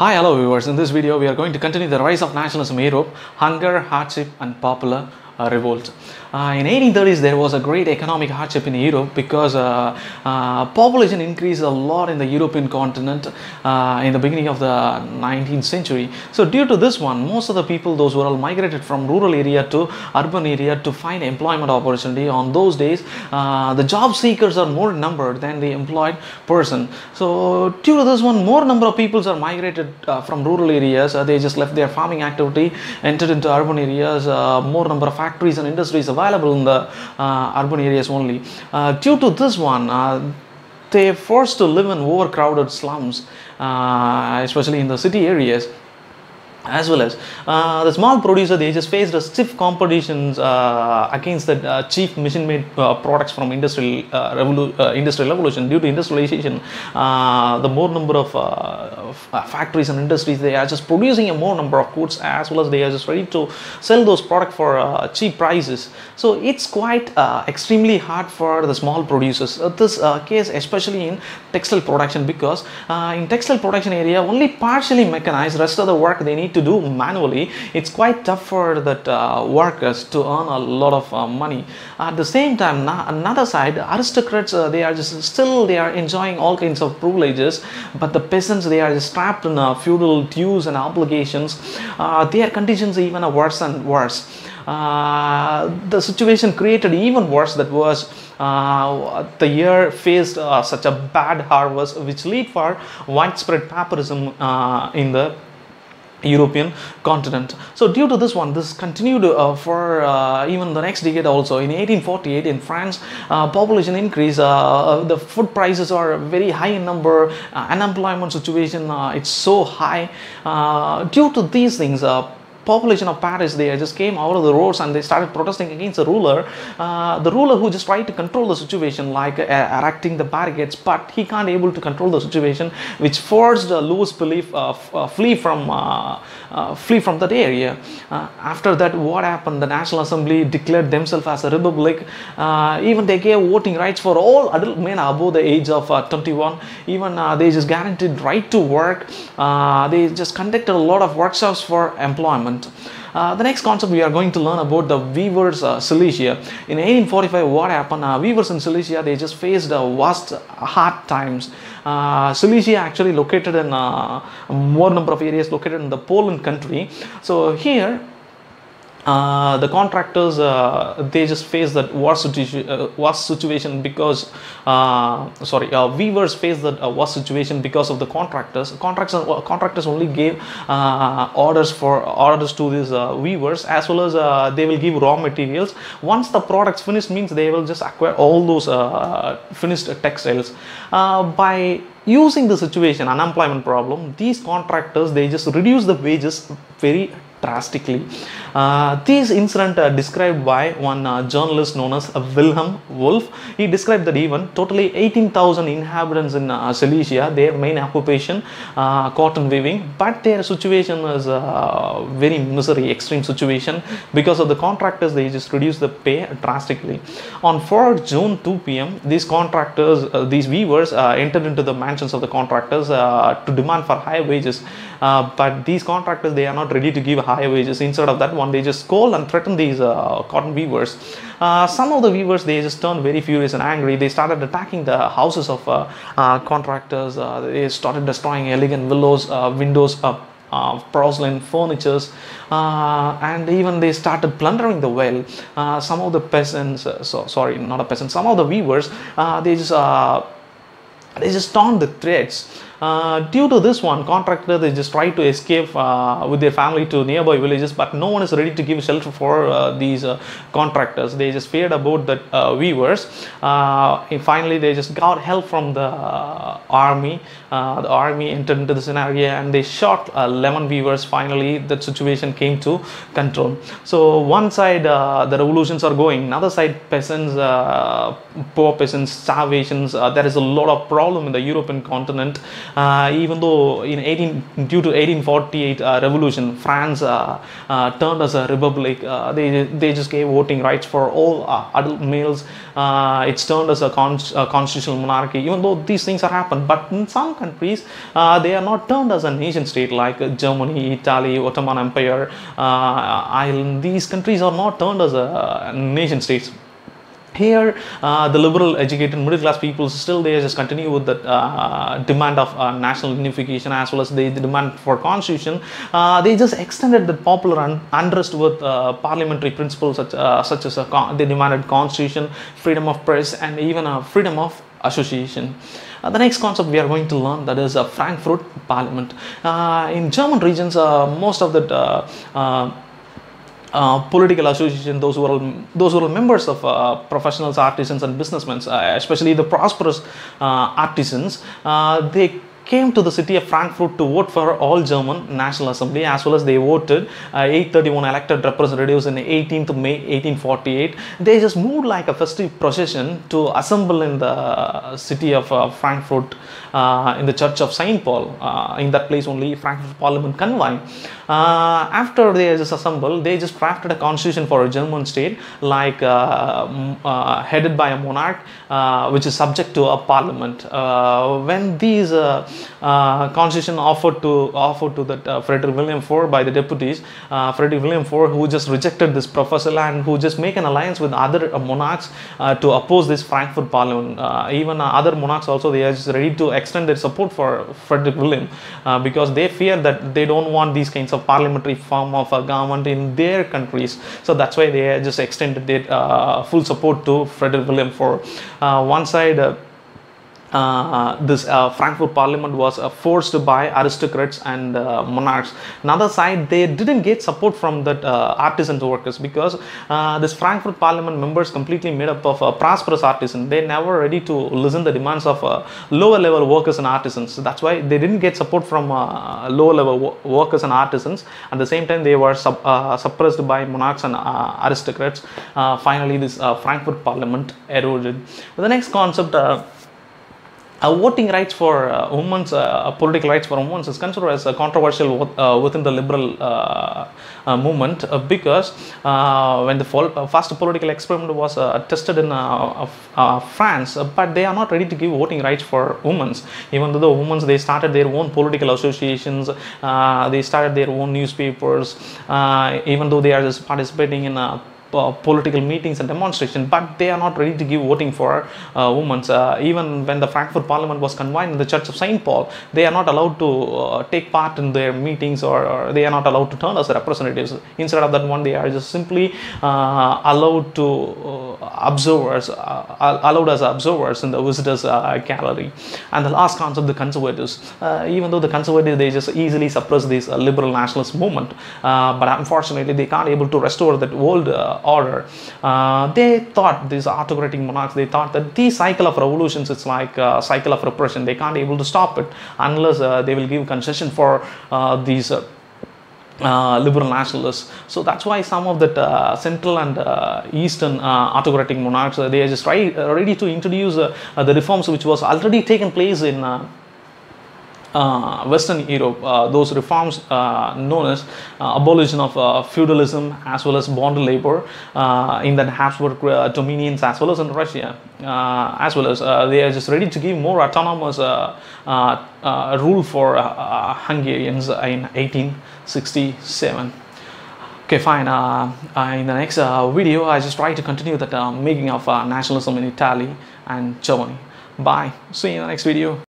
Hi, hello viewers. In this video, we are going to continue the rise of nationalism in Europe, hunger, hardship, and popular revolt. In 1830s, there was a great economic hardship in Europe because population increased a lot in the European continent in the beginning of the 19th century. So due to this one, most of the people, those who are all migrated from rural area to urban area to find employment opportunity. On those days, the job seekers are more number than the employed person. So due to this one, more number of people are migrated from rural areas. They just left their farming activity, entered into urban areas. More number of factories and industries available in the urban areas only. Due to this one, they are forced to live in overcrowded slums, especially in the city areas. As well as the small producer, they just faced a stiff competitions against the cheap machine-made products from industrial revolution. Due to industrialization, the more number of factories and industries, they are just producing a more number of goods, as well as they are just ready to sell those products for cheap prices. So it's quite extremely hard for the small producers. This case especially in textile production, because in textile production area only partially mechanized, rest of the work they need to do manually. It's quite tough for that workers to earn a lot of money. At the same time, another side, aristocrats, they are just still they are enjoying all kinds of privileges, but the peasants, they are just trapped in feudal dues and obligations. Their conditions even are worse and worse. The situation created even worse. That was the year faced such a bad harvest, which lead for widespread pauperism in the European continent. So due to this one, this continued for even the next decade also. In 1848 in France, population increase, the food prices are very high in number, unemployment situation, it's so high. Due to these things, population of Paris, they just came out of the roads and they started protesting against the ruler who just tried to control the situation, like erecting the barricades, but he can't able to control the situation, which forced Louis Philippe flee from that area. After that, what happened? The National Assembly declared themselves as a republic. Even they gave voting rights for all adult men above the age of 21. Even they just guaranteed right to work. They just conducted a lot of workshops for employment. The next concept we are going to learn about the weavers Silesia. In 1845, what happened? Weavers in Silesia, they just faced vast hard times. Silesia actually located in more number of areas located in the Poland country. So here the contractors, they just face that worst situation because weavers face that worst situation because of the contractors. Contractors only gave orders to these weavers, as well as they will give raw materials. Once the products finished, means they will just acquire all those finished textiles. By using the situation, unemployment problem, these contractors, they just reduce the wages very drastically. This incident described by one journalist known as Wilhelm Wolff. He described that even totally 18,000 inhabitants in Silesia, their main occupation cotton weaving, but their situation is very misery, extreme situation. Because of the contractors, they just reduced the pay drastically. On 4 June 2 p.m, these contractors, these weavers entered into the mansions of the contractors to demand for higher wages. But these contractors, they are not ready to give higher wages. Instead of that one, they just scold and threaten these cotton weavers. Some of the weavers, they just turned very furious and angry. They started attacking the houses of contractors. They started destroying elegant windows, porcelain furnitures, and even they started plundering the well. Some of the peasants, some of the weavers, they just torn the threads. Due to this one, contractor, they just try to escape with their family to nearby villages, but no one is ready to give shelter for these contractors. They just feared about the weavers. Finally, they just got help from the army. The army entered into the scenario and they shot 11 weavers. Finally, that situation came to control. So one side, the revolutions are going, another side, peasants, poor peasants, starvations. There is a lot of problem in the European continent. Even though due to 1848 revolution, France turned as a republic. They just gave voting rights for all adult males. It's turned as a constitutional monarchy. Even though these things are happened, but in some countries they are not turned as a nation state, like Germany, Italy, Ottoman Empire, Ireland. These countries are not turned as a nation states. Here, the liberal, educated, middle class people still they just continue with the demand of national unification, as well as the demand for constitution. They just extended the popular unrest with parliamentary principles such as they demanded constitution, freedom of press, and even freedom of association. The next concept we are going to learn, that is Frankfurt Parliament. In German regions, most of the political association, those who are members of professionals, artisans, and businessmen, especially the prosperous artisans, they came to the city of Frankfurt to vote for all German National Assembly, as well as they voted 831 elected representatives in 18th May 1848. They just moved like a festive procession to assemble in the city of Frankfurt, in the church of Saint Paul. In that place only Frankfurt Parliament convened. After they just assembled, they just drafted a constitution for a German state, like headed by a monarch, which is subject to a parliament. When these constitution offered to that Frederick William IV by the deputies, Frederick William IV, who just rejected this proposal and who just make an alliance with other monarchs to oppose this Frankfurt Parliament. Even other monarchs also, they are just ready to extend their support for Frederick William, because they fear that they don't want these kinds of parliamentary form of government in their countries. So that's why they just extended their full support to Frederick William IV. One side, this Frankfurt Parliament was forced by aristocrats and monarchs. Another side, they didn't get support from that artisan workers, because this Frankfurt Parliament members completely made up of prosperous artisans. They never ready to listen the demands of lower level workers and artisans. So that's why they didn't get support from lower level workers and artisans. At the same time, they were suppressed by monarchs and aristocrats. Finally, this Frankfurt Parliament eroded. The next concept, voting rights for women, political rights for women, is considered as controversial within the liberal movement, because when the first political experiment was tested in France, but they are not ready to give voting rights for women. Even though the women, they started their own political associations, they started their own newspapers, even though they are just participating in political meetings and demonstrations, but they are not ready to give voting for women. Even when the Frankfurt Parliament was convened in the Church of Saint Paul, they are not allowed to take part in their meetings, or they are not allowed to turn as representatives. Instead of that one, they are just simply allowed to allowed as observers in the visitors gallery. And the last concept, the conservatives. Even though the conservatives, they just easily suppress this liberal nationalist movement, but unfortunately they can't able to restore that old order. They thought, these autocratic monarchs, they thought that the cycle of revolutions, it's like a cycle of repression. They can't able to stop it unless they will give concession for these liberal nationalists. So that's why some of the central and eastern autocratic monarchs, they are just ready to introduce the reforms which was already taken place in Western Europe. Those reforms known as abolition of feudalism, as well as bond labor in the Habsburg dominions, as well as in Russia, as well as they are just ready to give more autonomous rule for Hungarians in 1867. Okay, fine. In the next video, I just try to continue that making of nationalism in Italy and Germany. Bye. See you in the next video.